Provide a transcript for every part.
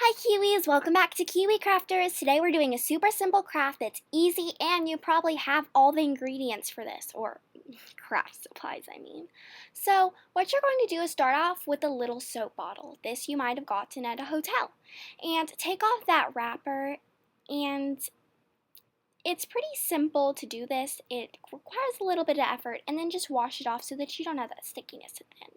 Hi Kiwis, welcome back to Kiwi Crafters. Today we're doing a super simple craft that's easy and you probably have all the ingredients for this, or craft supplies I mean. So what you're going to do is start off with a little soap bottle. This you might have gotten at a hotel. And take off that wrapper, and it's pretty simple to do this. It requires a little bit of effort, and then just wash it off so that you don't have that stickiness at the end.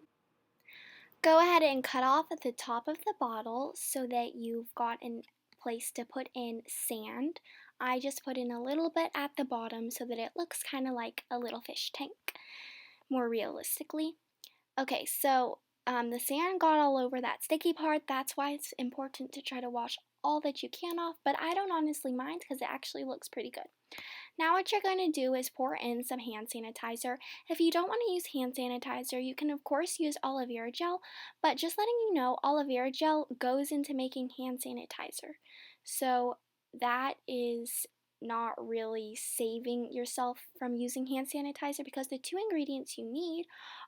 Go ahead and cut off at the top of the bottle so that you've got a place to put in sand. I just put in a little bit at the bottom so that it looks kind of like a little fish tank, more realistically. Okay, so the sand got all over that sticky part. That's why it's important to try to wash all that you can off, but I don't honestly mind because it actually looks pretty good. Now what you're going to do is pour in some hand sanitizer. If you don't want to use hand sanitizer, you can of course use aloe vera gel, but just letting you know, aloe vera gel goes into making hand sanitizer. So that is not really saving yourself from using hand sanitizer because the two ingredients you need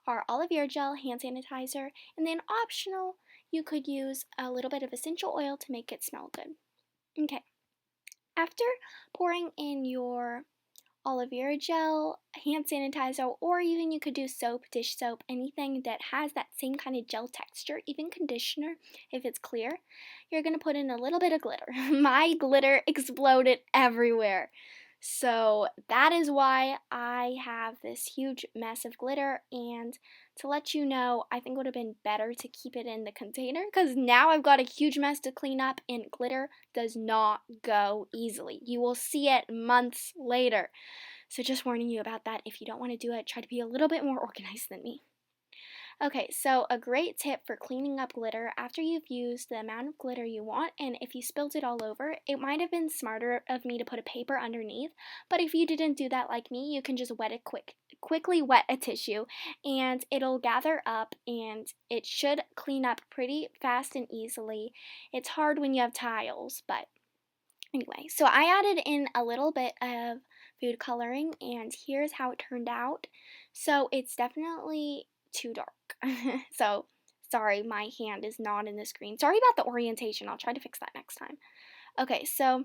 are aloe vera gel, hand sanitizer, and then optional, you could use a little bit of essential oil to make it smell good. Okay. After pouring in your aloe vera gel, hand sanitizer, or even you could do soap, dish soap, anything that has that same kind of gel texture, even conditioner if it's clear, you're going to put in a little bit of glitter. My glitter exploded everywhere. So that is why I have this huge mess of glitter, and to let you know, I think it would have been better to keep it in the container because now I've got a huge mess to clean up, and glitter does not go easily. You will see it months later. So just warning you about that. If you don't want to do it, try to be a little bit more organized than me. Okay, so a great tip for cleaning up glitter after you've used the amount of glitter you want, and if you spilled it all over, it might have been smarter of me to put a paper underneath, but if you didn't do that like me, you can just quickly wet a tissue, and it'll gather up, and it should clean up pretty fast and easily. It's hard when you have tiles, but anyway, so I added in a little bit of food coloring, and here's how it turned out. So it's definitely too dark. So sorry, my hand is not in the screen. Sorry about the orientation. I'll try to fix that next time. Okay, so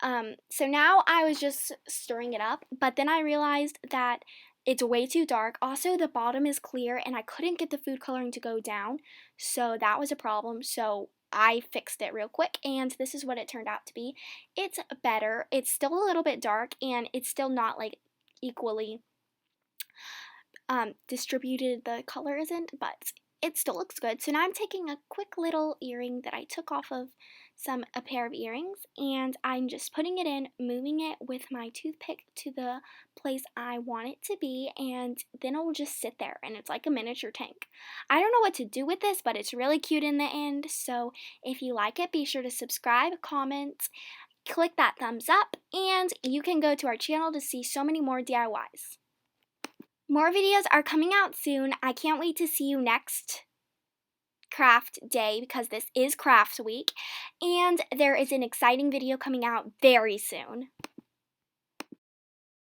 now I was just stirring it up, but then I realized that it's way too dark. Also, the bottom is clear, and I couldn't get the food coloring to go down, so that was a problem. So I fixed it real quick, and this is what it turned out to be. It's better. It's still a little bit dark, and it's still not like equally distributed. The color isn't, but it still looks good. So now I'm taking a quick little earring that I took off of a pair of earrings, and I'm just putting it in, moving it with my toothpick to the place I want it to be, and then it will just sit there, and it's like a miniature tank. I don't know what to do with this, but it's really cute in the end. So if you like it, be sure to subscribe, comment, click that thumbs up, and you can go to our channel to see so many more DIYs. More videos are coming out soon. I can't wait to see you next craft day because this is craft week, and there is an exciting video coming out very soon.